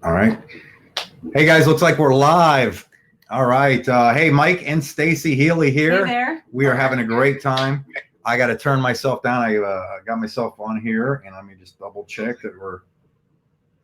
All right. Hey guys, looks like we're live. All right. Hey, Mike and Stacy Healy here. Hey there. We are having a great time. I got to turn myself down. I got myself on here, and let me just double check that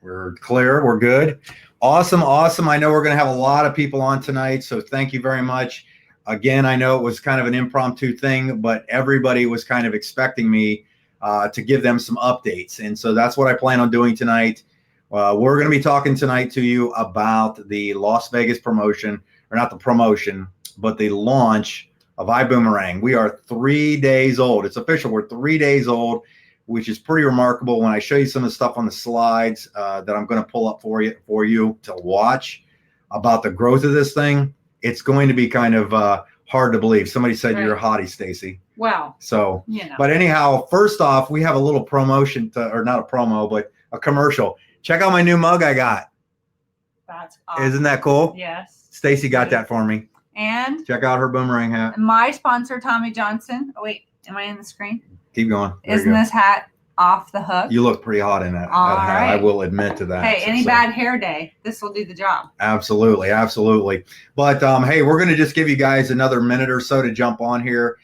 we're clear. We're good. Awesome. I know we're going to have a lot of people on tonight, so thank you very much. Again, I know it was kind of an impromptu thing, but everybody was kind of expecting me to give them some updates, and so that's what I plan on doing tonight. We're going to be talking tonight to you about the Las Vegas promotion, or not the promotion, but the launch of iBuumerang. We are 3 days old. It's official. We're 3 days old, which is pretty remarkable. When I show you some of the stuff on the slides that I'm going to pull up for you to watch about the growth of this thing, it's going to be kind of hard to believe. Somebody said You're a hottie, Stacy. Wow. So, But anyhow, first off, we have a little promotion, or not a promo, but a commercial. Check out my new mug I got. That's awesome. Isn't that cool? Yes. Stacy got that for me. And check out her boomerang hat. My sponsor, Tommy Johnson. Oh, wait. Am I in the screen? Keep going. Isn't this hat off the hook? You look pretty hot in that hat. I will admit to that. Hey, any bad hair day, this will do the job. Absolutely. But, hey, we're going to just give you guys another minute or so to jump on here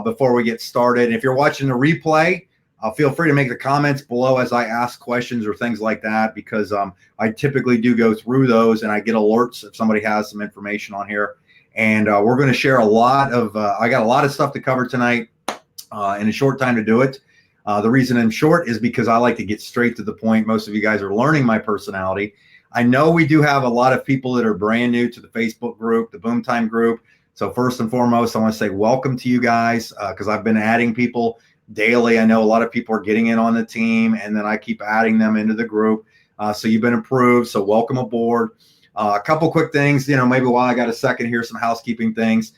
before we get started. If you're watching the replay, feel free to make the comments below as I ask questions or things like that, because I typically do go through those and I get alerts if somebody has some information on here. And we're going to share a lot of, I got a lot of stuff to cover tonight in a short time to do it. The reason I'm short is because I like to get straight to the point. Most of you guys are learning my personality. I know we do have a lot of people that are brand new to the Facebook group, the Boom Time group. So first and foremost, I want to say welcome to you guys because I've been adding people daily. I know a lot of people are getting in on the team, and then I keep adding them into the group. So you've been approved. So welcome aboard. A couple quick things, maybe while I got a second here, some housekeeping things.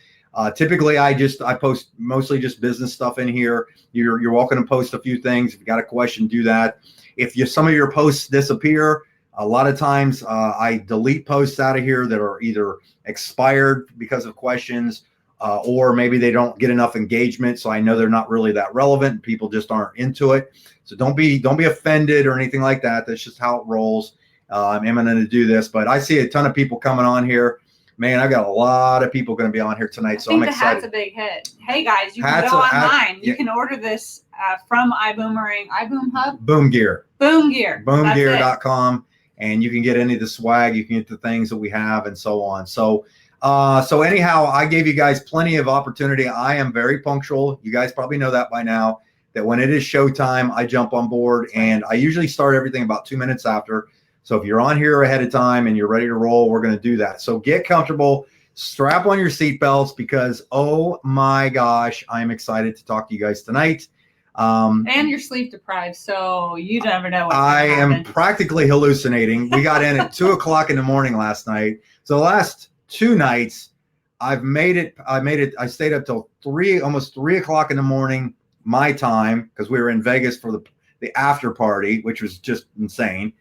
Typically, I post mostly just business stuff in here. You're welcome to post a few things. If you got a question, do that. If some of your posts disappear, a lot of times I delete posts out of here that are either expired because of questions, or maybe they don't get enough engagement, so I know they're not really that relevant. People just aren't into it. So don't be offended or anything like that. That's just how it rolls. I'm going to do this, but I see a ton of people coming on here. Man, I've got a lot of people going to be on here tonight, so I'm excited. The hat's a big hit. Hey guys, you can go online. You can order this from iBuumerang, iBoom Hub, Boom Gear, boomgear.com, and you can get any of the swag. You can get the things that we have and so on. So anyhow, I gave you guys plenty of opportunity. I am very punctual. You guys probably know that by now, that when it is showtime, I jump on board, and I usually start everything about 2 minutes after. So if you're on here ahead of time and you're ready to roll, we're going to do that. So get comfortable, strap on your seatbelts, because, oh my gosh, I'm excited to talk to you guys tonight. And you're sleep deprived, so you never know what's I going to happen. am practically hallucinating. We got in at 2 o'clock in the morning last night. So the last 2 nights, I stayed up till almost 3 o'clock in the morning, my time, because we were in Vegas for the after party, which was just insane.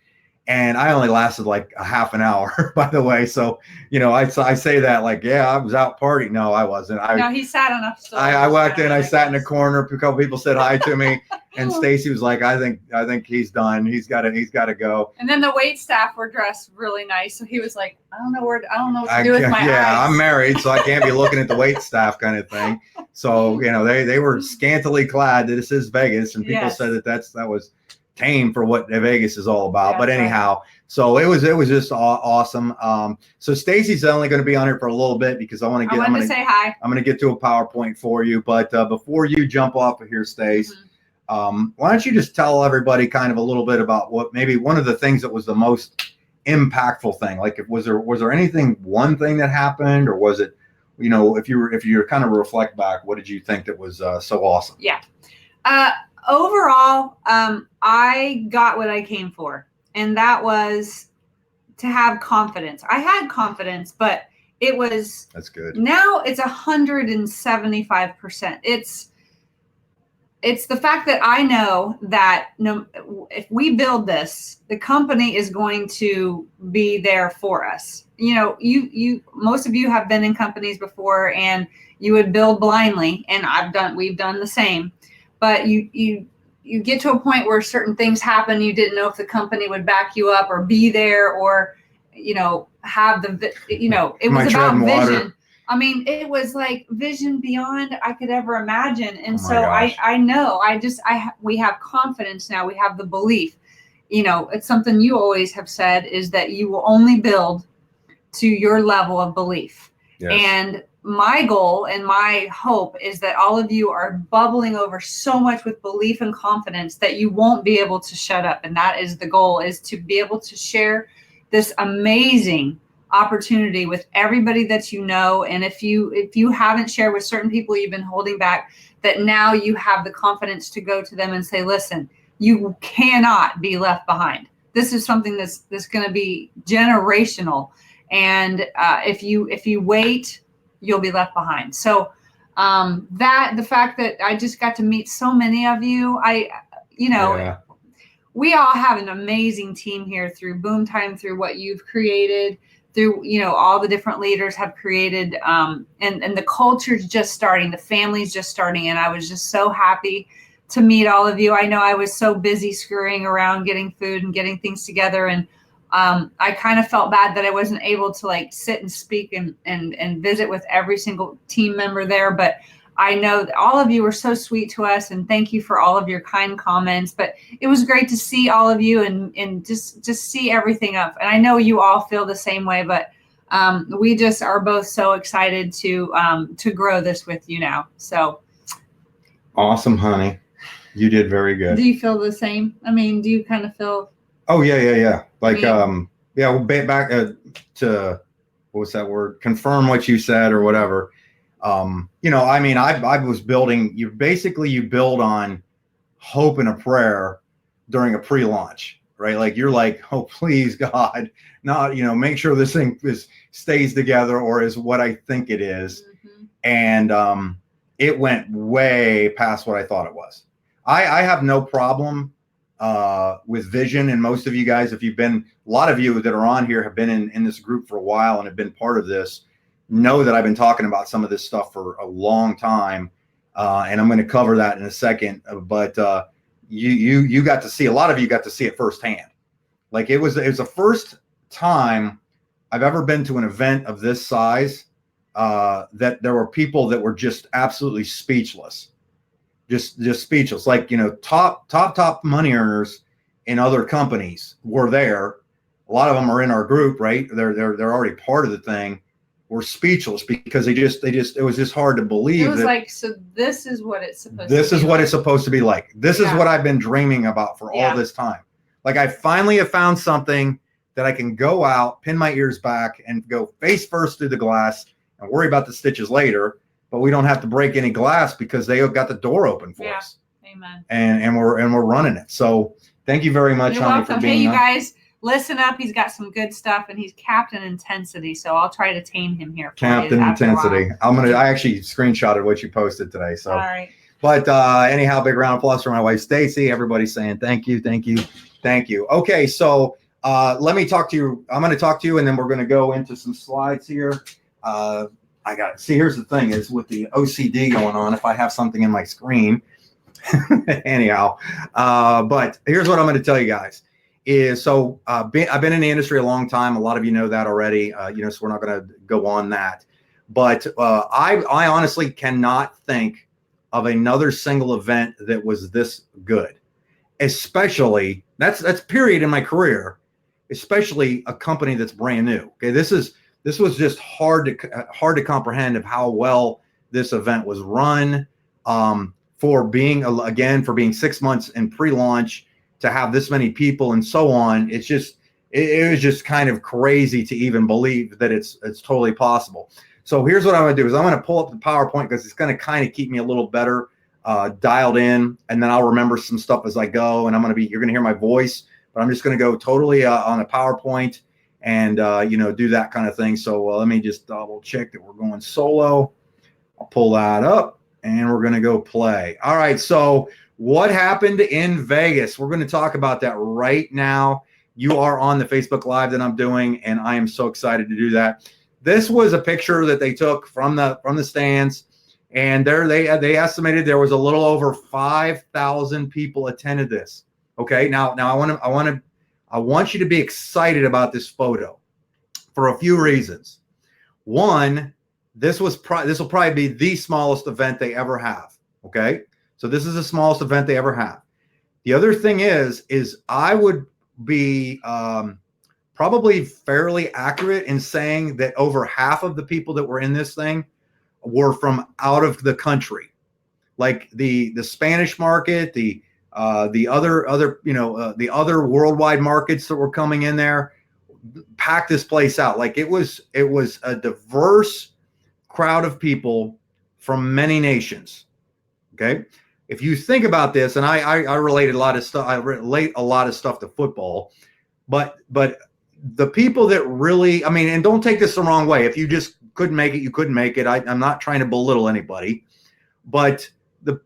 And I only lasted like a half an hour, by the way. So, I say that like, yeah, I was out partying. No, I wasn't. No, he sat on a stool. I walked in, I sat in a corner. A couple people said hi to me, and Stacy was like, I think he's done. He's got to go. And then the wait staff were dressed really nice, so he was like, I don't know what to do with my eyes. Yeah, I'm married, so I can't be looking at the wait staff kind of thing. So, they were scantily clad. This is Vegas, and people said that was tame for what Vegas is all about. But anyhow, so it was just awesome. So Stacy's only going to be on here for a little bit because I'm going to say hi. I'm going to get to a PowerPoint for you. But before you jump off of here, Stace, why don't you just tell everybody kind of a little bit about what maybe one of the things that was the most impactful thing? Like, was there one thing that happened, or was it, if you kind of reflect back, what did you think that was so awesome? Yeah. Overall, I got what I came for, and that was to have confidence. I had confidence, but that's good. Now it's 175%. It's the fact that I know that if we build this, the company is going to be there for us. Most of you have been in companies before, and you would build blindly, and we've done the same. But you you get to a point where certain things happen. You didn't know if the company would back you up or be there or, have the, it was about vision. Water. I mean, it was like vision beyond I could ever imagine. And so gosh. I know, we have confidence now. We have the belief, it's something you always have said is that you will only build to your level of belief. Yes. And my goal and my hope is that all of you are bubbling over so much with belief and confidence that you won't be able to shut up. And that is the goal, is to be able to share this amazing opportunity with everybody that you know. And if you haven't shared with certain people you've been holding back, that now you have the confidence to go to them and say, listen, you cannot be left behind. This is something that's going to be generational. And if you wait, you'll be left behind. So the fact that I just got to meet so many of you, we all have an amazing team here through Boom Time, through what you've created, through, all the different leaders have created, and the culture's just starting, the family's just starting. And I was just so happy to meet all of you. I know I was so busy scurrying around, getting food and getting things together. And I kind of felt bad that I wasn't able to sit and speak and visit with every single team member there. But I know that all of you were so sweet to us, and thank you for all of your kind comments. But it was great to see all of you and just see everything up. And I know you all feel the same way, but we just are both so excited to grow this with you now. So awesome, honey. You did very good. Do you feel the same? I mean, do you kind of feel? Oh yeah. Like well, back to what's that word? Confirm what you said or whatever. I was building. You build on hope and a prayer during a pre-launch, right? Like you're like, oh please God, not make sure this thing stays together or is what I think it is. Mm-hmm. And it went way past what I thought it was. I have no problem with vision, and most of you guys, a lot of you that are on here have been in this group for a while and have been part of this, know that I've been talking about some of this stuff for a long time, and I'm going to cover that in a second. But you got to see, a lot of you got to see it firsthand. Like it was the first time I've ever been to an event of this size that there were people that were just absolutely speechless. Just speechless. Like, top money earners in other companies were there. A lot of them are in our group, right? They're already part of the thing. We're speechless because it was just hard to believe. It was so this is what it's supposed to be. This is what it's supposed to be like. This is what I've been dreaming about for all this time. Like I finally have found something that I can go out, pin my ears back, and go face first through the glass and worry about the stitches later. But we don't have to break any glass because they got the door open for us. Amen. And we're running it. So thank you very much, honey, for being you guys, listen up. He's got some good stuff, and he's Captain Intensity. So I'll try to tame him here. Captain Intensity. I actually screenshotted what you posted today. So all right. But anyhow, big round of applause for my wife Stacy. Everybody's saying thank you. Okay, so let me talk to you. I'm going to talk to you, and then we're going to go into some slides here. Here's the thing is with the OCD going on, if I have something in my screen, anyhow, but here's what I'm going to tell you guys is, I've been in the industry a long time. A lot of you know that already, so we're not going to go on that, but I honestly cannot think of another single event that was this good, especially that's period in my career, especially a company that's brand new. Okay. This was just hard to comprehend of how well this event was run, for being 6 months in pre-launch, to have this many people and so on. It was just kind of crazy to even believe that it's totally possible. So here's what I'm going to do is I'm going to pull up the PowerPoint because it's going to kind of keep me a little better dialed in, and then I'll remember some stuff as I go. And you're going to hear my voice, but I'm just going to go totally on a PowerPoint. And, do that kind of thing. So let me just double check that we're going solo. I'll pull that up and we're going to go play. All right. So what happened in Vegas? We're going to talk about that right now. You are on the Facebook Live that I'm doing, and I am so excited to do that. This was a picture that they took from the stands. And they estimated there was a little over 5,000 people attended this. Okay, now I want you to be excited about this photo for a few reasons. One, this will probably be the smallest event they ever have. Okay, so this is the smallest event they ever have. The other thing is I would be probably fairly accurate in saying that over half of the people that were in this thing were from out of the country, like the Spanish market, the other the other worldwide markets that were coming in there, packed this place out. Like it was a diverse crowd of people from many nations. Okay, if you think about this, and I related a lot of stuff. I relate a lot of stuff to football, but the people that really, I mean, and don't take this the wrong way. If you just couldn't make it, you couldn't make it. I'm not trying to belittle anybody, but a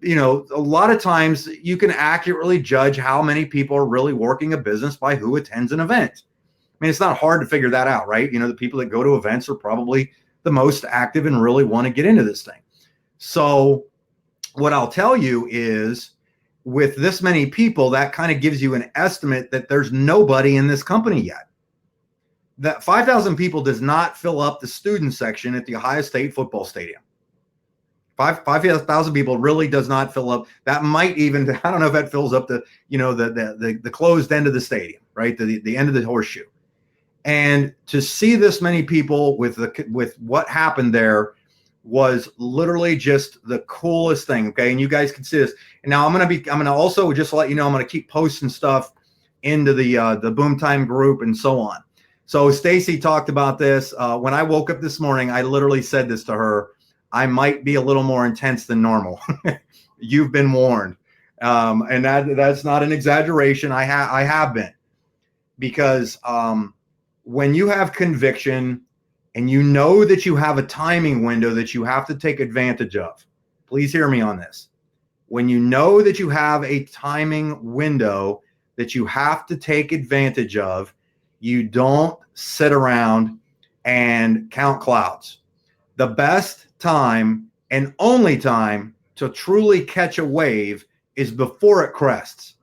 lot of times you can accurately judge how many people are really working a business by who attends an event. I mean, it's not hard to figure that out, right? The people that go to events are probably the most active and really want to get into this thing. So what I'll tell you is, with this many people, that kind of gives you an estimate that there's nobody in this company yet. That 5,000 people does not fill up the student section at the Ohio State football stadium. 5,000 people really does not fill up. That might even, I don't know if that fills up the closed end of the stadium, right? The end of the horseshoe. And to see this many people with what happened there was literally just the coolest thing. Okay. And you guys can see this. And now I'm going to also just let you know, I'm going to keep posting stuff into the Boom Time group and so on. So Stacy talked about this. When I woke up this morning, I literally said this to her: I might be a little more intense than normal. You've been warned. And that's not an exaggeration. I have been, because when you have conviction and you know that you have a timing window that you have to take advantage of, please hear me on this. When you know that you have a timing window that you have to take advantage of, you don't sit around and count clouds. The best time and only time to truly catch a wave is before it crests.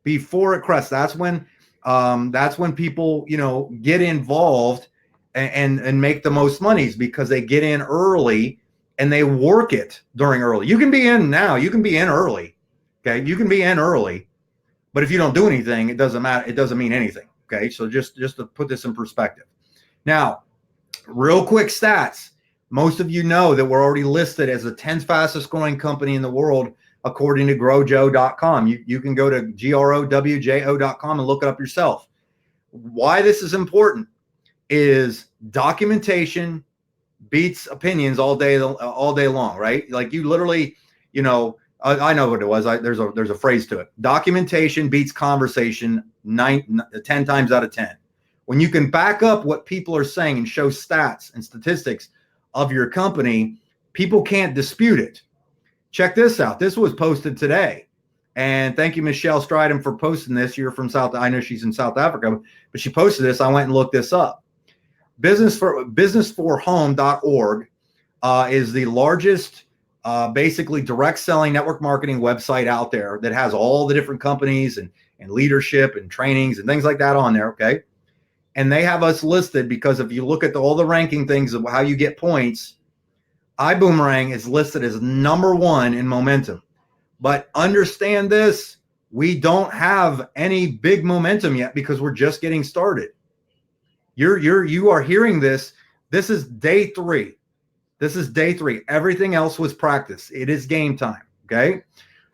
Before it crests, that's when people get involved and make the most monies, because they get in early and they work it during early. You can be in now. You can be in early. Okay, you can be in early, but if you don't do anything, it doesn't matter. It doesn't mean anything. Okay, so just to put this in perspective. Now, real quick stats. Most of you know that we're already listed as the 10th fastest growing company in the world, according to growjo.com. You can go to growjo.com and look it up yourself. Why this is important is documentation beats opinions all day long, right? Like, you literally, I know what it was. There's a phrase to it. Documentation beats conversation 10 times out of 10. When you can back up what people are saying and show stats and statistics of your company, people can't dispute it. Check this out. This was posted today. And thank you, Michelle Stridham, for posting this. You're from I know she's in South Africa, but she posted this. I went and looked this up. Businessforhome.org is the largest basically direct selling network marketing website out there that has all the different companies and leadership and trainings and things like that on there. Okay. And they have us listed because if you look at all the ranking things of how you get points, iBuumerang is listed as number 1 in momentum. But understand this, we don't have any big momentum yet because we're just getting started. You are hearing this. This is day 3. This is day 3. Everything else was practice. It is game time. Okay.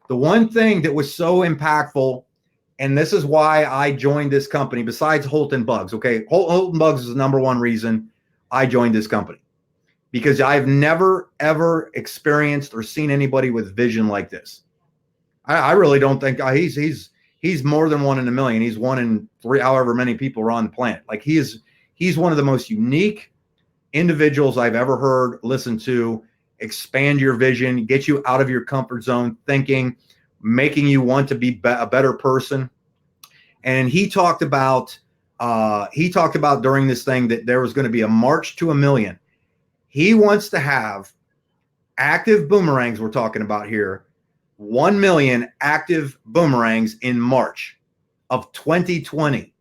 The one thing that was so impactful, and this is why I joined this company, besides Holton Bugs. Okay. Holton Bugs is the number 1 reason I joined this company, because I've never, ever experienced or seen anybody with vision like this. I really don't think he's more than 1 in a million. He's 1 in 3, however many people are on the planet. Like, he's one of the most unique individuals I've ever heard, listen to, expand your vision, get you out of your comfort zone thinking, making you want to be a better person. And he talked about during this thing that there was going to be a march to 1 million. He wants to have active boomerangs we're talking about here, 1 million active boomerangs in March of 2020.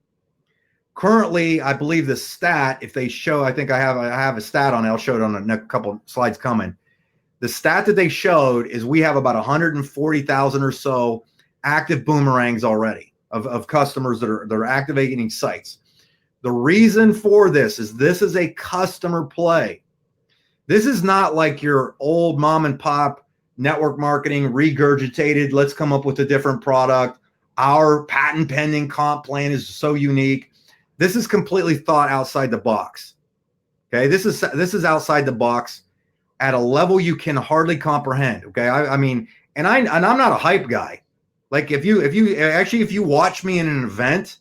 Currently, I believe the stat, if they show, I think I have a stat on it. I'll show it on the next couple slides coming. The stat that they showed is we have about 140,000 or so active boomerangs already of customers that are activating sites. The reason for this is a customer play. This is not like your old mom and pop network marketing regurgitated. Let's come up with a different product. Our patent pending comp plan is so unique. This is completely thought outside the box. Okay, this is outside the box at a level you can hardly comprehend. Okay, I mean, and I'm not a hype guy. Like if you watch me in an event,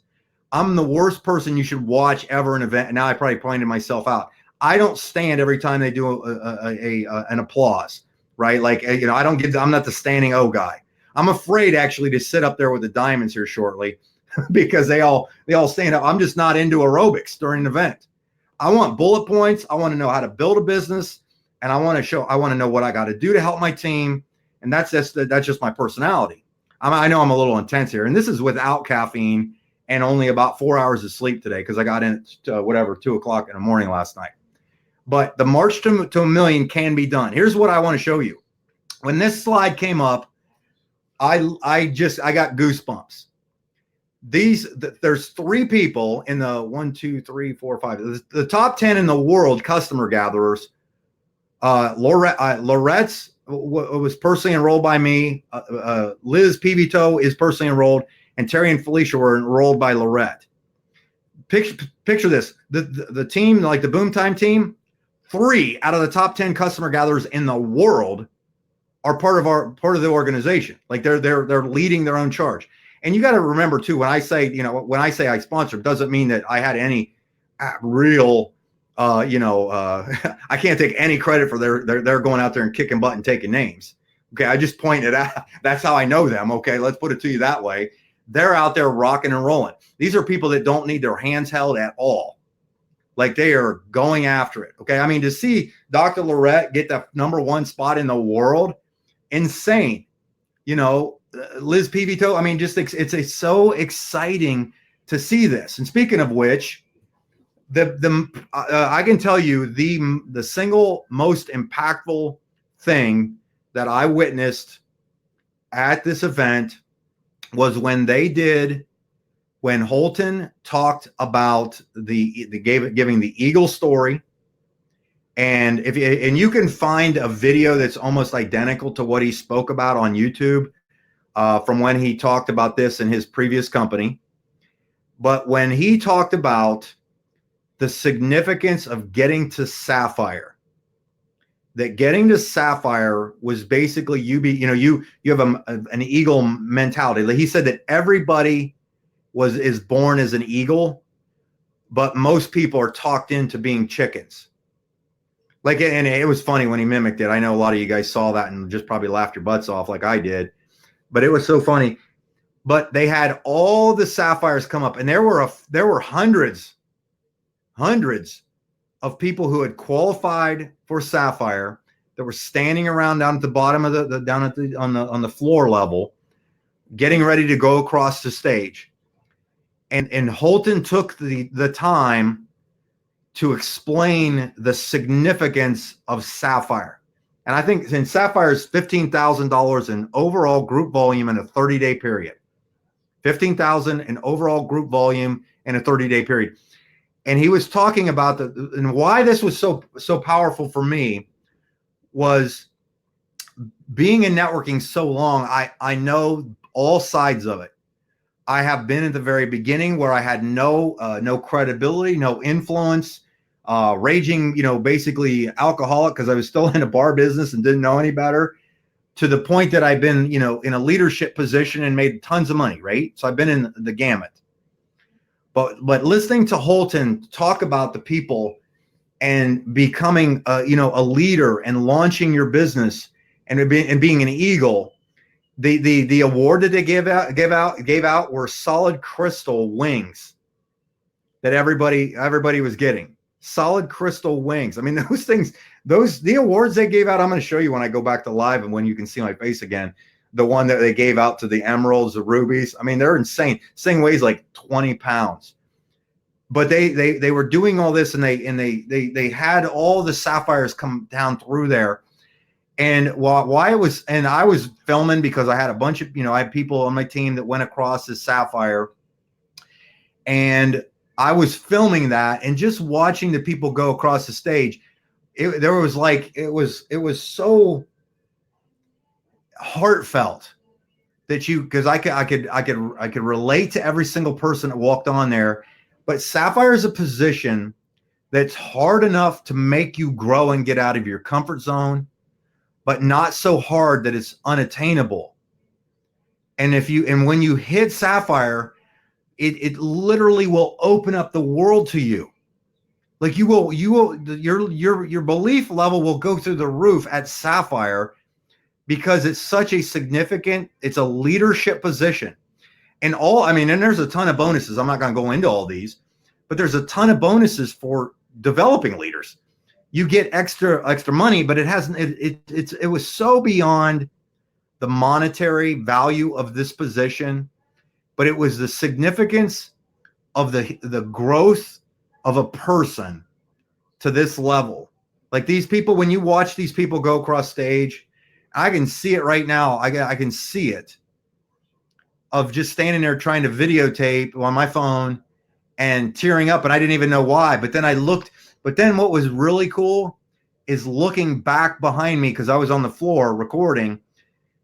I'm the worst person you should watch ever in an event. And now I probably pointed myself out. I don't stand every time they do an applause, right? Like, you know, I'm not the standing O guy. I'm afraid actually to sit up there with the diamonds here shortly because they all stand up. I'm just not into aerobics during an event. I want bullet points. I want to know how to build a business, and I want to know what I got to do to help my team. And that's just my personality. I know I'm a little intense here, and this is without caffeine and only about 4 hours of sleep today because I got in at 2 o'clock in the morning last night. But the march to a million can be done. Here's what I want to show you. When this slide came up, I got goosebumps. There's 3 people in the 1, 2, 3, 4, 5. The top 10 in the world customer gatherers. Lorette's was personally enrolled by me. Liz Pivito is personally enrolled, and Terry and Felicia were enrolled by Lorette. Picture this: the team, like the Boom Time team, 3 out of the top 10 customer gatherers in the world are part of the organization. Like they're leading their own charge. And you got to remember too, when I say I sponsor, doesn't mean that I had any real. I can't take any credit for they're going out there and kicking butt and taking names. Okay, I just pointed out. That's how I know them. Okay, let's put it to you that way. They're out there rocking and rolling. These are people that don't need their hands held at all. Like they are going after it. Okay, I mean, to see Dr. Lorette get the #1 spot in the world, insane. You know, Liz Pivito. I mean, it's so exciting to see this. And speaking of which, I can tell you the single most impactful thing that I witnessed at this event was when Holton talked about giving the Eagle story. And you can find a video that's almost identical to what he spoke about on YouTube from when he talked about this in his previous company. But when he talked about the significance of getting to Sapphire, that getting to Sapphire was basically you have an eagle mentality. Like he said that everybody is born as an eagle, but most people are talked into being chickens. Like, and it was funny when he mimicked it. I know a lot of you guys saw that and just probably laughed your butts off like I did, but it was so funny. But they had all the sapphires come up, and there were hundreds of people who had qualified for Sapphire that were standing around down at the bottom of on the floor level, getting ready to go across the stage. And Holton took the time to explain the significance of Sapphire. And I think in Sapphire is $15,000 in overall group volume in a 30-day period. $15,000 in overall group volume in a 30-day period. And he was talking about and why this was so powerful for me was being in networking so long. I know all sides of it. I have been at the very beginning where I had no credibility, no influence, raging, basically alcoholic because I was still in a bar business and didn't know any better, to the point that I've been, in a leadership position and made tons of money, right? So I've been in the gamut. But listening to Holton talk about the people and becoming, a leader and launching your business and being an eagle, the award that they gave out were solid crystal wings that everybody was getting. solid crystal wings. I mean, those things, the awards they gave out, I'm going to show you when I go back to live and when you can see my face again. The one that they gave out to the emeralds, the rubies. I mean, they're insane. This thing weighs like 20 pounds. But they were doing all this, and they had all the sapphires come down through there. And why it was, and I was filming because I had a bunch of, I had people on my team that went across this sapphire, and I was filming that and just watching the people go across the stage. It was so heartfelt that because I could relate to every single person that walked on there. But sapphire is a position that's hard enough to make you grow and get out of your comfort zone, but not so hard that it's unattainable. And when you hit sapphire, it literally will open up the world to you. Like your belief level will go through the roof at sapphire, because it's such a significant, it's a leadership position. And there's a ton of bonuses. I'm not going to go into all these, but there's a ton of bonuses for developing leaders. You get extra money, but it was so beyond the monetary value of this position, but it was the significance of the growth of a person to this level. Like these people, when you watch these people go across stage, I can see it right now. I can see it, of just standing there trying to videotape on my phone and tearing up, and I didn't even know why. But then what was really cool is looking back behind me, because I was on the floor recording,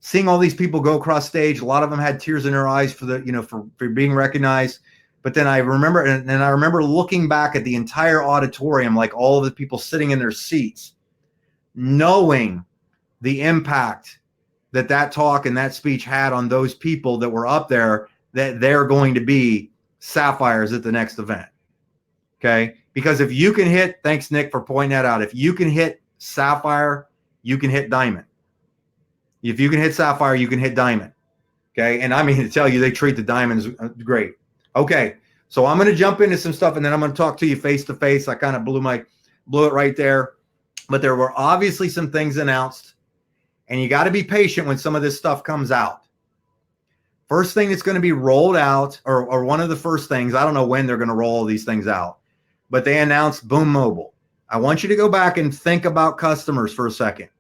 seeing all these people go across stage. A lot of them had tears in their eyes for being recognized. But then I remember looking back at the entire auditorium, like all of the people sitting in their seats, knowing the impact that talk and that speech had on those people that were up there, that they're going to be sapphires at the next event. Okay. Because if you can hit, thanks Nick for pointing that out. If you can hit sapphire, you can hit diamond. If you can hit sapphire, you can hit diamond. Okay. And I mean to tell you, they treat the diamonds great. Okay. So I'm going to jump into some stuff, and then I'm going to talk to you face to face. I kind of blew it right there, but there were obviously some things announced. And you got to be patient when some of this stuff comes out. First thing that's going to be rolled out, or one of the first things, I don't know when they're going to roll all these things out, but they announced Boom Mobile. I want you to go back and think about customers for a second.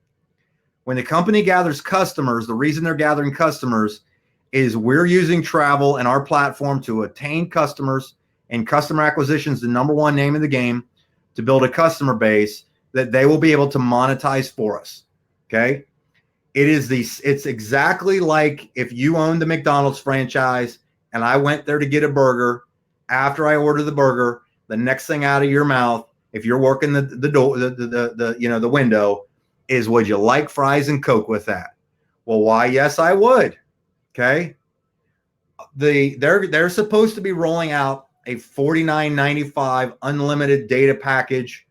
When the company gathers customers, the reason they're gathering customers is we're using travel and our platform to attain customers, and customer acquisition is the number one name of the game, to build a customer base that they will be able to monetize for us. Okay. It's exactly like if you owned the McDonald's franchise and I went there to get a burger. After I order the burger, the next thing out of your mouth, if you're working the door, the window, is, would you like fries and Coke with that? Well, why? Yes, I would. Okay. They're supposed to be rolling out a $49.95 unlimited data package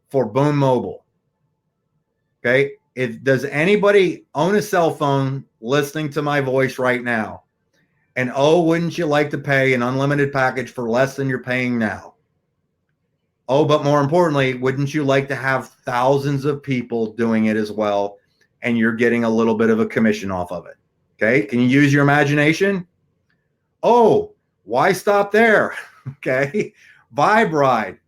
for Boom Mobile. Okay. Does anybody own a cell phone listening to my voice right now? And wouldn't you like to pay an unlimited package for less than you're paying now? But more importantly, wouldn't you like to have thousands of people doing it as well, and you're getting a little bit of a commission off of it? Okay. Can you use your imagination? Why stop there? Okay. Vibe Ride.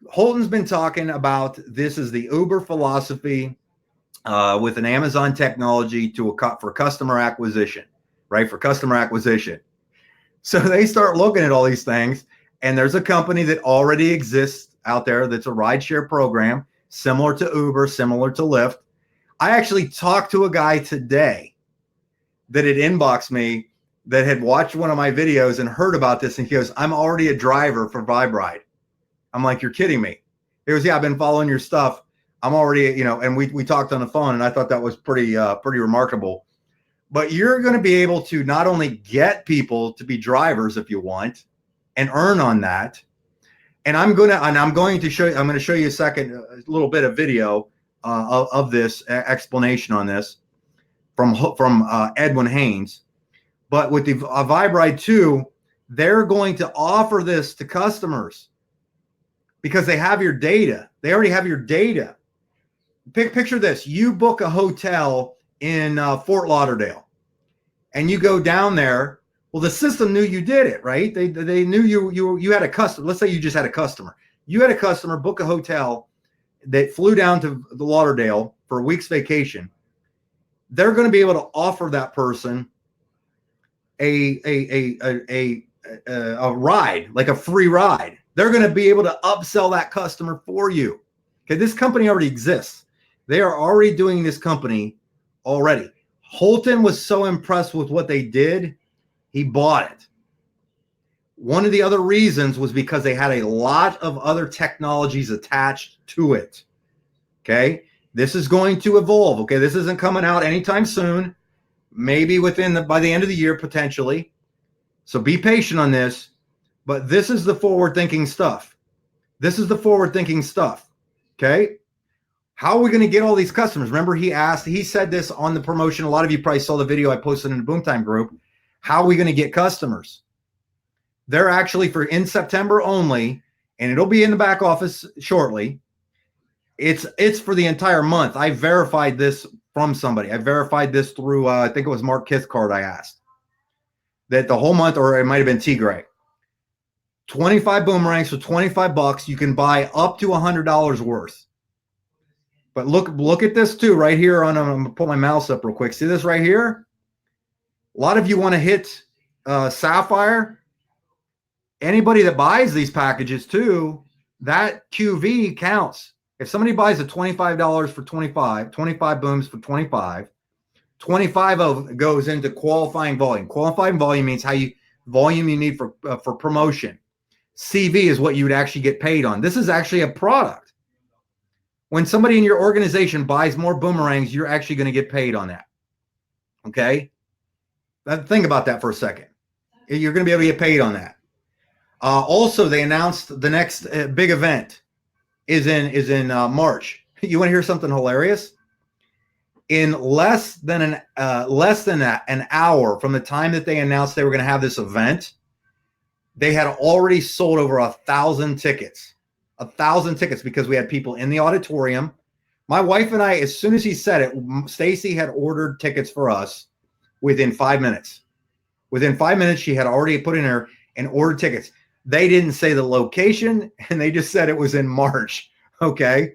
Holton's been talking about this is the Uber philosophy with an Amazon technology for customer acquisition, right? For customer acquisition. So they start looking at all these things, and there's a company that already exists out there that's a rideshare program similar to Uber, similar to Lyft. I actually talked to a guy today that had inboxed me that had watched one of my videos and heard about this, and he goes, "I'm already a driver for Vibe Ride." I'm like, "You're kidding me." He goes, "Yeah, I've been following your stuff. I'm already, and we talked on the phone, and I thought that was pretty remarkable. But you're going to be able to not only get people to be drivers if you want and earn on that. And I'm going to show you a little bit of video of this explanation on this from Edwin Haynes. But with the Vibe Ride 2, they're going to offer this to customers, because they have your data. They already have your data. Picture this. You book a hotel in Fort Lauderdale and you go down there. Well, the system knew you did it, right? They knew you had a customer. Let's say you just had a customer. You had a customer book a hotel that flew down to the Lauderdale for a week's vacation. They're going to be able to offer that person a ride, like a free ride. They're going to be able to upsell that customer for you. Okay, this company already exists. They are already doing this company already. Holton was so impressed with what they did, he bought it. One of the other reasons was because they had a lot of other technologies attached to it. Okay, this is going to evolve. Okay, this isn't coming out anytime soon. Maybe by the end of the year, potentially. So be patient on this. But this is the forward-thinking stuff. This is the forward-thinking stuff. Okay, how are we going to get all these customers? Remember, he said this on the promotion. A lot of you probably saw the video I posted in the Boomtime group. How are we going to get customers? They're actually in September only, and it'll be in the back office shortly. It's for the entire month. I verified this from somebody. I verified this through, I think it was Mark Kithcart. I asked that the whole month, or it might have been T Gray. 25 boomerangs for $25. You can buy up to $100 worth. But look at this too, right here. I'm going to put my mouse up real quick. See this right here? A lot of you want to hit Sapphire. Anybody that buys these packages too, that QV counts. If somebody buys a $25 for 25 booms for 25, 25 of goes into qualifying volume. Qualifying volume means volume you need for promotion. CV is what you would actually get paid on. This is actually a product. When somebody in your organization buys more boomerangs, you're actually going to get paid on that. Okay? Think about that for a second. You're going to be able to get paid on that. Also, they announced the next big event is in March. You want to hear something hilarious? In less than an hour from the time that they announced they were going to have this event, they had already sold over 1,000 tickets. 1,000 tickets because we had people in the auditorium. My wife and I, as soon as he said it, Stacy had ordered tickets for us within 5 minutes. Within 5 minutes, she had already put in her and ordered tickets. They didn't say the location, and they just said it was in March. Okay,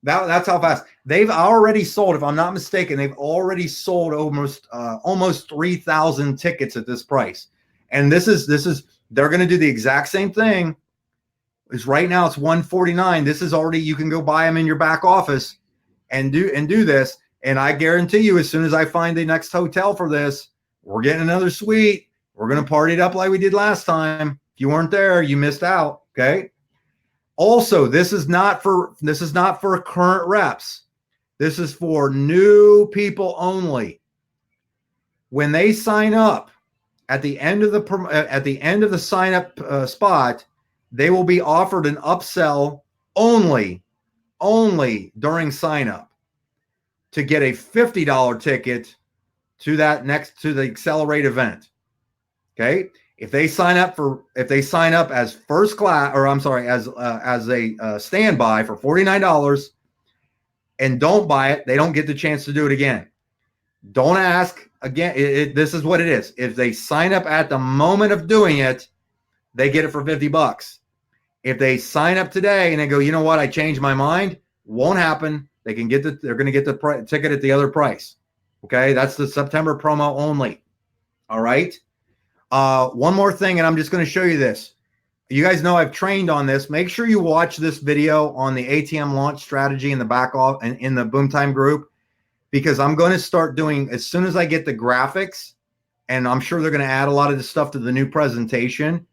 that's how fast they've already sold. If I'm not mistaken, they've already sold almost 3,000 tickets at this price. And this is they're going to do the exact same thing. Is right now it's $149. This is already, you can go buy them in your back office and do this. And I guarantee you, as soon as I find the next hotel for this, we're getting another suite. We're going to party it up like we did last time. If you weren't there, you missed out. Okay. Also, this is not for current reps. This is for new people only. When they sign up at the end of the sign up spot, they will be offered an upsell only during sign up to get a $50 ticket to the Accelerate event. Okay. If they sign up as first class, or I'm sorry, as a standby for $49 and don't buy it, they don't get the chance to do it again. Don't ask again. This is what it is. If they sign up at the moment of doing it, they get it for $50. If they sign up today and they go, you know what, I changed my mind, won't happen. They're going to get the ticket at the other price. Okay, that's the September promo only. All right. One more thing, and I'm just going to show you this. You guys know I've trained on this. Make sure you watch this video on the ATM launch strategy in the back off and in the Boomtime group, because I'm going to start doing, as soon as I get the graphics, and I'm sure they're going to add a lot of this stuff to the new presentation.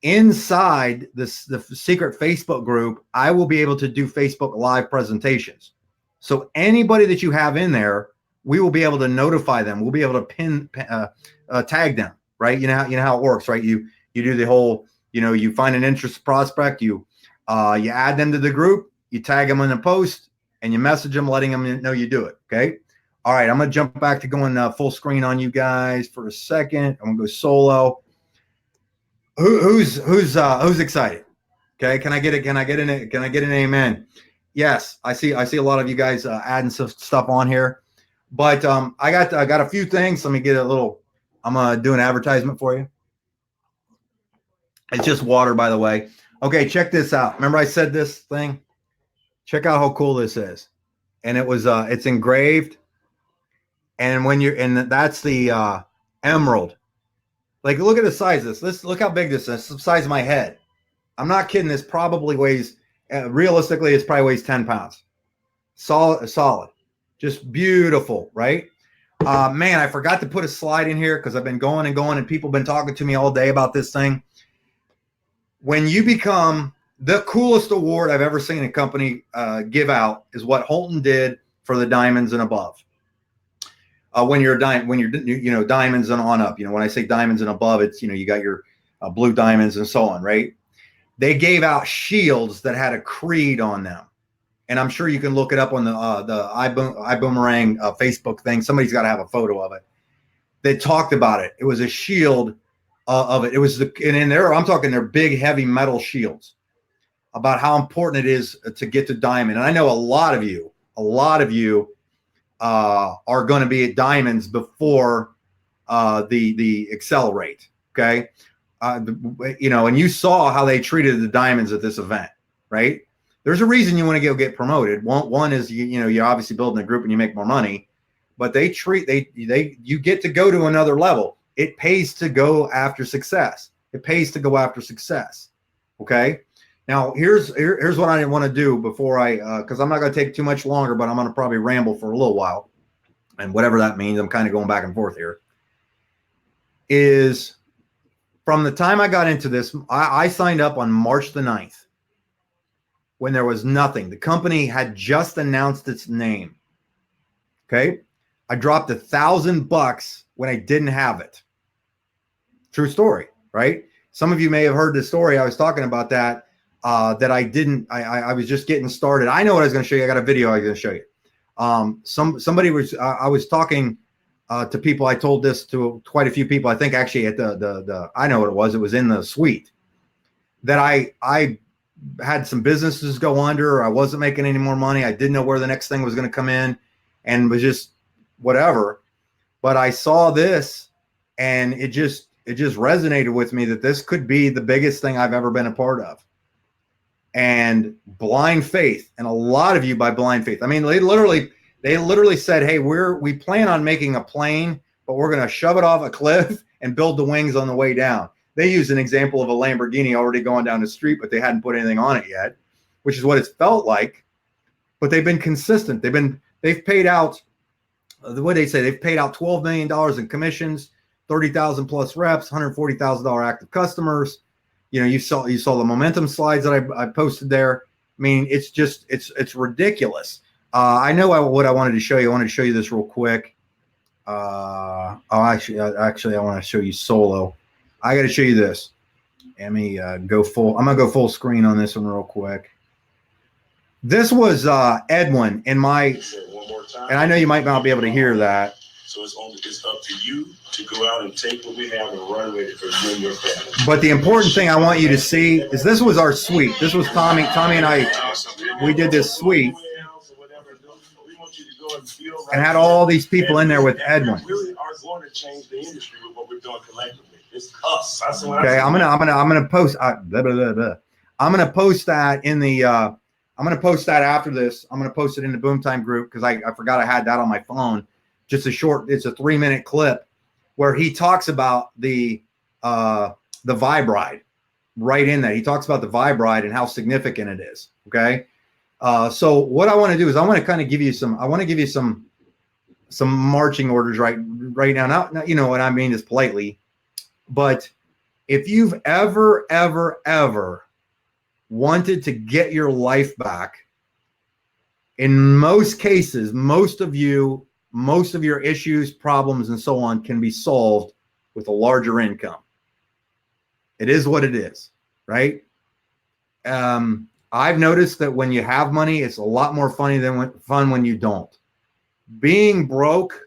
Inside the secret Facebook group, I will be able to do Facebook Live presentations. So anybody that you have in there, we will be able to notify them. We'll be able to tag them, right? You know how it works, right? You do the whole, you find an interest prospect, you add them to the group, you tag them in a post, and you message them, letting them know you do it. Okay. All right. I'm going to jump back to going full screen on you guys for a second. I'm going to go solo. Who's excited? Okay, can I get it? Can I get an amen? Yes, I see a lot of you guys adding some stuff on here, but I got a few things. Let me get a little. I'm gonna do an advertisement for you. It's just water, by the way. Okay, check this out. Remember I said this thing? Check out how cool this is. And it was it's engraved. And that's the emerald. Like, look at the size of this. Look how big this is. It's the size of my head. I'm not kidding. This probably weighs, realistically, it probably weighs 10 pounds. Solid. Just beautiful, right? Man, I forgot to put a slide in here because I've been going and people have been talking to me all day about this thing. When you become the coolest award I've ever seen a company give out is what Holton did for the diamonds and above. When you're diamonds and on up, when I say diamonds and above, it's, you got your blue diamonds and so on, right? They gave out shields that had a creed on them. And I'm sure you can look it up on the iBuumerang Facebook thing. Somebody's got to have a photo of it. They talked about it. It was a shield of it. It was and in there, I'm talking they're big, heavy metal shields about how important it is to get to diamond. And I know a lot of you are going to be at diamonds before the accelerate. Okay. And you saw how they treated the diamonds at this event, right? There's a reason you want to go get promoted. One is, you're obviously building a group and you make more money, but you get to go to another level. It pays to go after success. Okay. Now here's what I want to do before because I'm not going to take too much longer, but I'm going to probably ramble for a little while, and whatever that means, I'm kind of going back and forth here. Is from the time I got into this, I signed up on March the 9th when there was nothing. The company had just announced its name. Okay. I dropped $1,000 when I didn't have it. True story, right? Some of you may have heard the story. I was talking about that I didn't. I was just getting started. I know what I was going to show you. I got a video I was going to show you. Somebody was. I was talking to people. I told this to quite a few people. I think actually at the I know what it was. It was in the suite that I had some businesses go under. I wasn't making any more money. I didn't know where the next thing was going to come in, and was just whatever. But I saw this, and it just resonated with me that this could be the biggest thing I've ever been a part of. And blind faith, and a lot of you by blind faith. I mean, they literally said, hey, we plan on making a plane, but we're going to shove it off a cliff and build the wings on the way down. They used an example of a Lamborghini already going down the street, but they hadn't put anything on it yet, which is what it's felt like. But they've been consistent. They've paid out, what they say, they've paid out $12 million in commissions, 30,000 plus reps, $140,000 active customers. You saw the momentum slides that I posted there. I mean, it's ridiculous. I know what I wanted to show you. I wanted to show you this real quick. Actually, I want to show you solo. I got to show you this. Let me go full. I'm gonna go full screen on this one real quick. This was Edwin in my, and I know you might not be able to hear that. So it's up to you to go out and take what we have and run with it for you and your family. But the important thing I want you to see is this was our suite. This was Tommy and I. We did this suite and had all these people in there with Edwin. We really are going to change the industry with what we're doing collectively. It's us. Okay, I'm gonna post. I'm gonna post that in the. I'm gonna post that after this. I'm gonna post it in the Boom Time group because I forgot I had that on my phone. Just it's a 3-minute clip where he talks about the Vibride right in that. He talks about the Vibride and how significant it is. Okay. So what I want to do is I want to kind of give you some marching orders right now. Now, you know what I mean is politely, but if you've ever wanted to get your life back, in most cases, most of your issues, problems, and so on can be solved with a larger income. It is what it is, right? I've noticed that when you have money, it's a lot more fun when you don't. Being broke,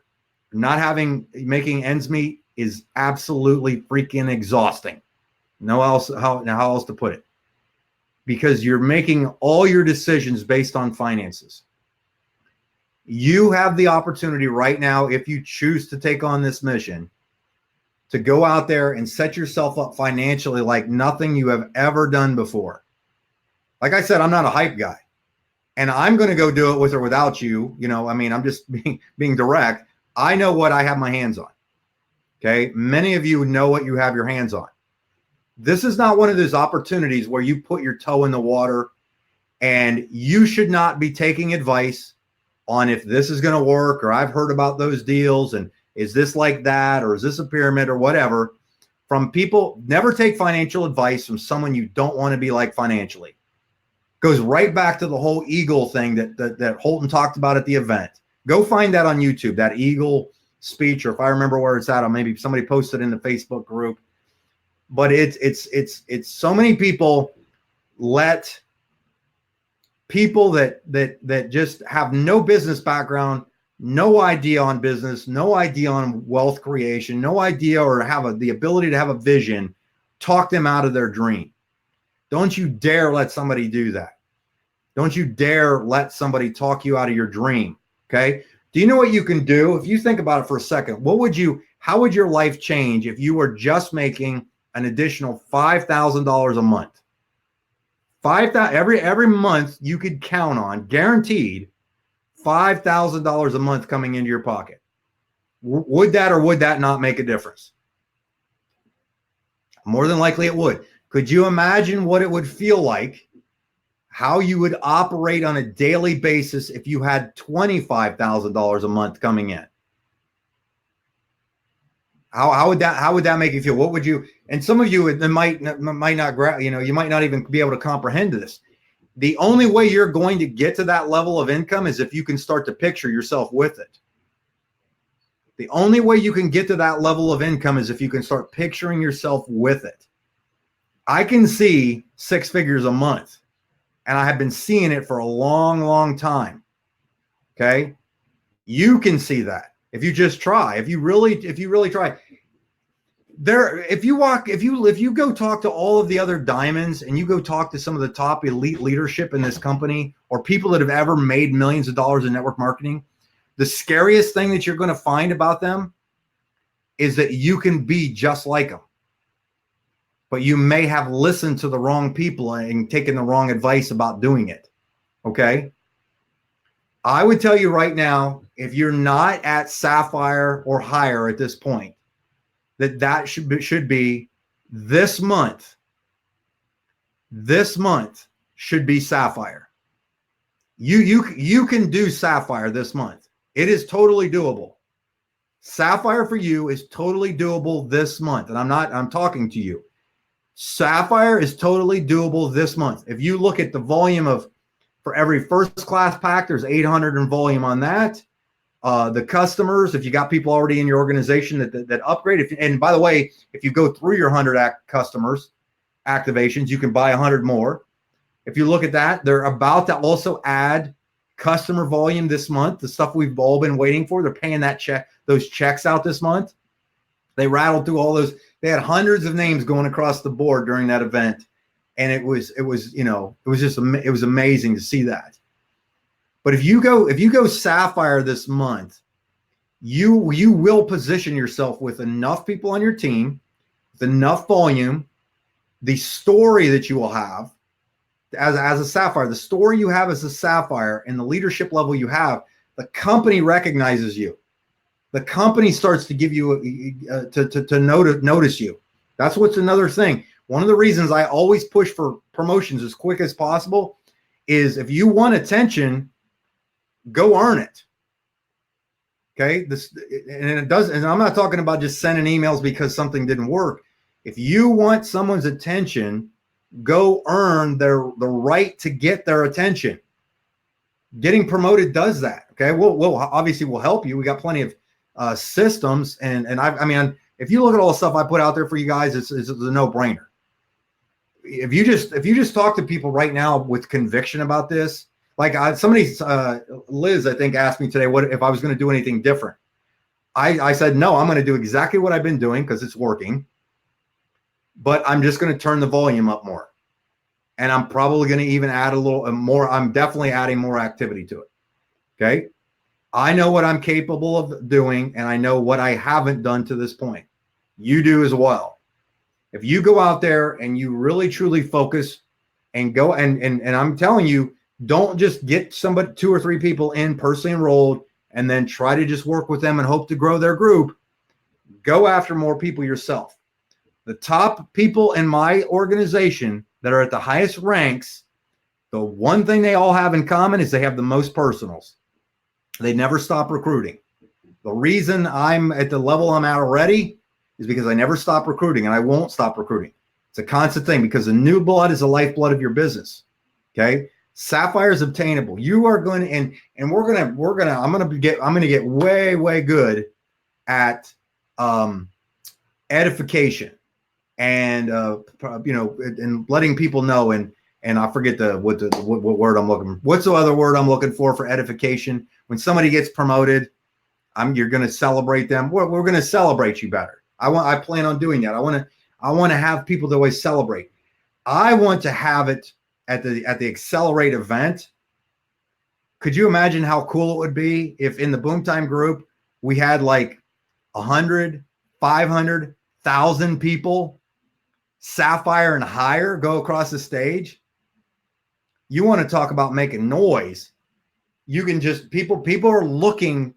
making ends meet is absolutely freaking exhausting. How else to put it? because you're making all your decisions based on finances. You have the opportunity right now, if you choose to take on this mission, to go out there and set yourself up financially like nothing you have ever done before. Like I said, I'm not a hype guy, and I'm going to go do it with or without you. I mean, I'm just being direct. I know what I have my hands on. Okay. Many of you know what you have your hands on. This is not one of those opportunities where you put your toe in the water, and you should not be taking advice on if this is going to work, or I've heard about those deals, and is this like that, or is this a pyramid, or whatever, from people. Never take financial advice from someone you don't want to be like financially. Goes right back to the whole Eagle thing that Holton talked about at the event. Go find that on YouTube, that Eagle speech, or if I remember where it's at, or maybe somebody posted in the Facebook group. But it's so many people let people that just have no business background, no idea on business, no idea on wealth creation, no idea or have the ability to have a vision, talk them out of their dream. Don't you dare let somebody do that. Don't you dare let somebody talk you out of your dream. Okay. Do you know what you can do? If you think about it for a second, how would your life change if you were just making an additional $5,000 a month? Every month you could count on, guaranteed, $5,000 a month coming into your pocket. Would that or would that not make a difference? More than likely it would. Could you imagine what it would feel like, how you would operate on a daily basis if you had $25,000 a month coming in? How would that make you feel? What would you? And some of you might not, you might not even be able to comprehend this. The only way you're going to get to that level of income is if you can start to picture yourself with it. The only way you can get to that level of income is if you can start picturing yourself with it. I can see 6 figures a month, and I have been seeing it for a long, long time. Okay. You can see that if you just try, if you really try. If you go talk to all of the other diamonds, and you go talk to some of the top elite leadership in this company, or people that have ever made millions of dollars in network marketing, the scariest thing that you're going to find about them is that you can be just like them. But you may have listened to the wrong people and taken the wrong advice about doing it. Okay. I would tell you right now, if you're not at Sapphire or higher at this point, that should be this month. This month should be Sapphire. You can do Sapphire this month. It is totally doable. Sapphire for you is totally doable this month. And I'm talking to you. Sapphire is totally doable this month. If you look at the volume for every first class pack, there's 800 in volume on that. The customers, if you got people already in your organization that upgrade, and by the way, if you go through your 100 customers activations, you can buy 100 more. If you look at that, they're about to also add customer volume this month, the stuff we've all been waiting for. They're paying those checks out this month. They rattled through all those. They had hundreds of names going across the board during that event. And it was amazing to see that. But if you go Sapphire this month, you will position yourself with enough people on your team, with enough volume, the story that you will have as a Sapphire, the story you have as a Sapphire, and the leadership level you have, the company recognizes you. The company starts to give you to notice you. That's what's another thing. One of the reasons I always push for promotions as quick as possible is if you want attention, go earn it. Okay. And I'm not talking about just sending emails because something didn't work. If you want someone's attention, go earn the right to get their attention. Getting promoted does that. Okay. We'll obviously we'll help you. We got plenty of systems. And I mean, if you look at all the stuff I put out there for you guys, it's a no-brainer. If you just talk to people right now with conviction about this, like Liz, I think, asked me today, what if I was going to do anything different? I said, no, I'm going to do exactly what I've been doing because it's working, but I'm just going to turn the volume up more. And I'm probably going to even add a little more. I'm definitely adding more activity to it. Okay. I know what I'm capable of doing, and I know what I haven't done to this point. You do as well. If you go out there and you really truly focus and go and I'm telling you, don't just get somebody, 2 or 3 people in personally enrolled and then try to just work with them and hope to grow their group. Go after more people yourself. The top people in my organization that are at the highest ranks, the one thing they all have in common is they have the most personals. They never stop recruiting. The reason I'm at the level I'm at already is because I never stop recruiting, and I won't stop recruiting. It's a constant thing because the new blood is the lifeblood of your business. Okay. Sapphire is obtainable. You are going to, and I'm going to get way good at edification and and letting people know, and I forget what word I'm looking for. What's the other word I'm looking for edification? When somebody gets promoted, you're going to celebrate them. We're going to celebrate you better. I plan on doing that. I want to have people that always celebrate. I want to have it at the Accelerate event. Could you imagine how cool it would be if in the Boom Time group we had like 100, 500, 1,000 people, Sapphire and higher, go across the stage? You want to talk about making noise? You can just people are looking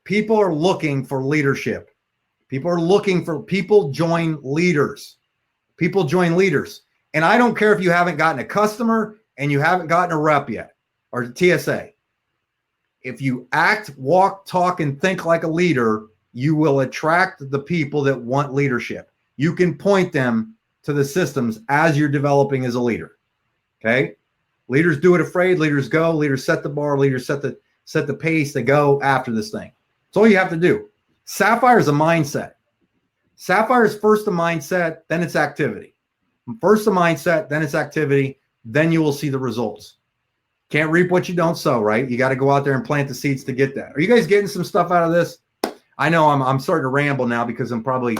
for leadership. People join leaders. People join leaders. And I don't care if you haven't gotten a customer and you haven't gotten a rep yet or TSA. If you act, walk, talk, and think like a leader, you will attract the people that want leadership. You can point them to the systems as you're developing as a leader. Okay. Leaders do it afraid. Leaders go. Leaders set the bar. Leaders set the pace. They go after this thing. That's all you have to do. Sapphire is a mindset. Sapphire is first a mindset, then it's activity. First a mindset, then it's activity. Then you will see the results. Can't reap what you don't sow, right? You got to go out there and plant the seeds to get that. Are you guys getting some stuff out of this? I know I'm starting to ramble now because I'm probably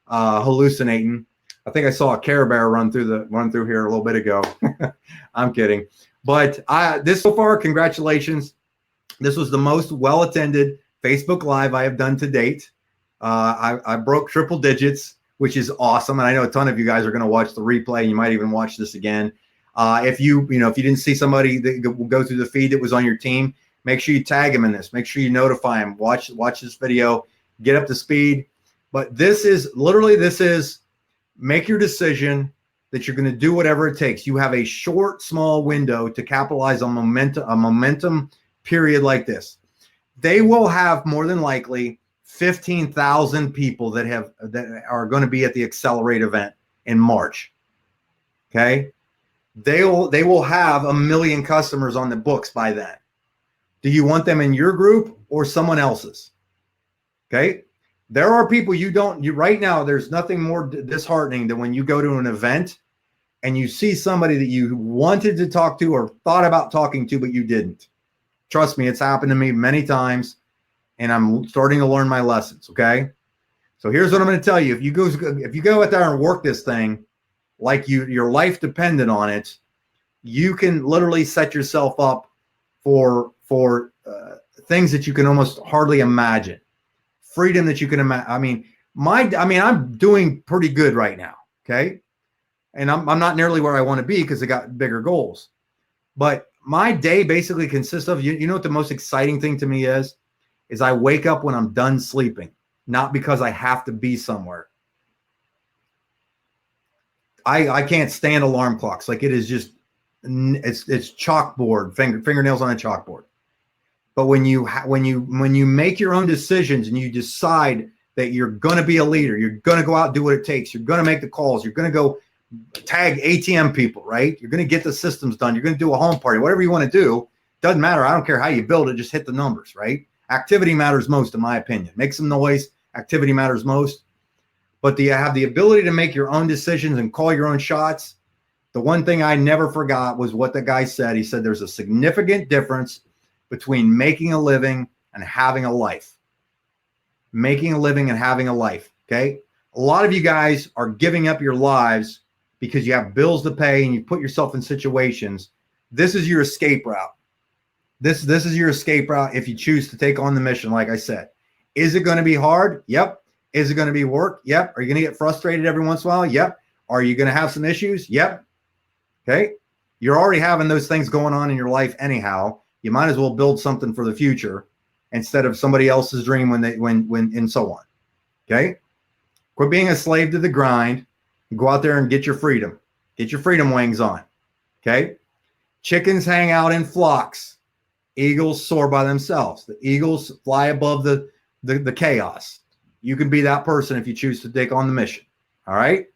hallucinating. I think I saw a Care Bear run through here a little bit ago. I'm kidding. But this so far, congratulations. This was the most well-attended Facebook Live I have done to date. I broke triple digits, which is awesome. And I know a ton of you guys are going to watch the replay. And you might even watch this again. If you didn't see somebody that will go through the feed that was on your team, make sure you tag them in this. Make sure you notify them. Watch this video. Get up to speed. But this is make your decision that you're going to do whatever it takes. You have a short, small window to capitalize on a momentum period like this. They will have more than likely 15,000 people that are going to be at the Accelerate event in March. Okay. They will have 1 million customers on the books by then. Do you want them in your group or someone else's? Okay. There are people right now, there's nothing more disheartening than when you go to an event and you see somebody that you wanted to talk to or thought about talking to, but you didn't. Trust me, it's happened to me many times, and I'm starting to learn my lessons. Okay. So here's what I'm going to tell you. If you go out there and work this thing like your life depended on it, you can literally set yourself up for things that you can almost hardly imagine. Freedom that you can imagine. I'm doing pretty good right now. Okay. And I'm not nearly where I want to be because I got bigger goals. But my day basically consists of, you know what the most exciting thing to me is I wake up when I'm done sleeping, not because I have to be somewhere. I can't stand alarm clocks. Like, it is just, it's chalkboard, fingernails on a chalkboard. But when you make your own decisions and you decide that you're going to be a leader, you're going to go out and do what it takes, you're going to make the calls, you're going to go tag ATM people, right? You're going to get the systems done. You're going to do a home party, whatever you want to do. Doesn't matter. I don't care how you build it. Just hit the numbers, right? Activity matters most, in my opinion. Make some noise. Activity matters most. But you have the ability to make your own decisions and call your own shots. The one thing I never forgot was what the guy said. He said there's a significant difference between making a living and having a life. Making a living and having a life, okay? A lot of you guys are giving up your lives because you have bills to pay and you put yourself in situations, this is your escape route. This is your escape route if you choose to take on the mission, like I said. Is it going to be hard? Yep. Is it going to be work? Yep. Are you going to get frustrated every once in a while? Yep. Are you going to have some issues? Yep. Okay. You're already having those things going on in your life anyhow. You might as well build something for the future instead of somebody else's dream when and so on. Okay. Quit being a slave to the grind. Go out there and get your freedom. Get your freedom wings on. Okay. Chickens hang out in flocks. Eagles soar by themselves. The eagles fly above the chaos. You can be that person if you choose to take on the mission. All right.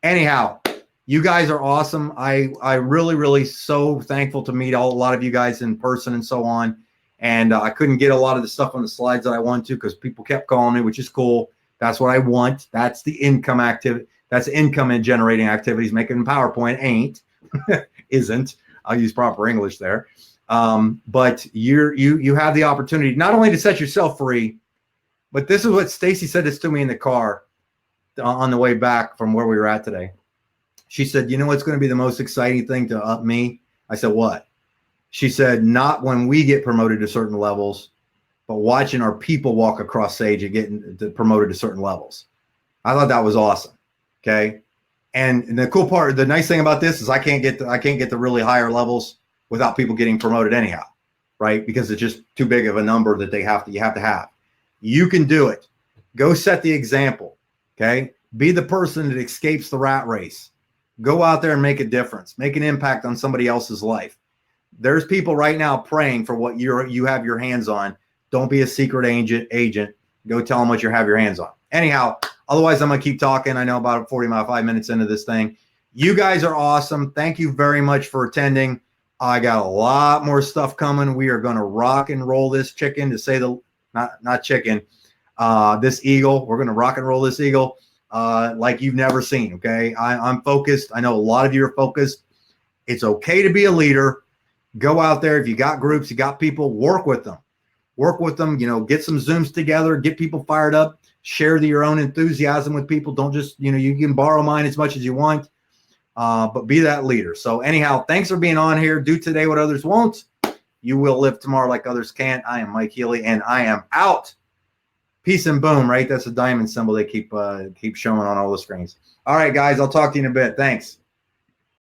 Anyhow, you guys are awesome. I really, really so thankful to meet a lot of you guys in person and so on. And I couldn't get a lot of the stuff on the slides that I wanted to because people kept calling me, which is cool. That's what I want. That's the income activity. That's income in generating activities. Making PowerPoint ain't, isn't. I'll use proper English there. But you have the opportunity not only to set yourself free, but this is what Stacy said this to me in the car on the way back from where we were at today. She said, you know what's going to be the most exciting thing to up me? I said, what? She said, not when we get promoted to certain levels, but watching our people walk across stage and getting promoted to certain levels. I thought that was awesome. Okay. And the cool part, the nice thing about this is I can't get the really higher levels without people getting promoted anyhow, right? Because it's just too big of a number that you have to have. You can do it. Go set the example. Okay. Be the person that escapes the rat race. Go out there and make a difference. Make an impact on somebody else's life. There's people right now praying for what you have your hands on. Don't be a secret agent. Go tell them what you have your hands on. Anyhow, otherwise I'm going to keep talking. I know about 45 minutes into this thing. You guys are awesome. Thank you very much for attending. I got a lot more stuff coming. We are going to rock and roll this chicken, to say the not chicken, this eagle. We're going to rock and roll this eagle like you've never seen. Okay. I'm focused. I know a lot of you are focused. It's okay to be a leader. Go out there. If you got groups, you got people, work with them. Get some Zooms together, get people fired up, share your own enthusiasm with people. Don't just, you can borrow mine as much as you want, but be that leader. So anyhow, thanks for being on here. Do today what others won't. You will live tomorrow like others can't. I am Mike Healy, and I am out. Peace and boom, right? That's a diamond symbol they keep showing on all the screens. All right, guys, I'll talk to you in a bit. Thanks.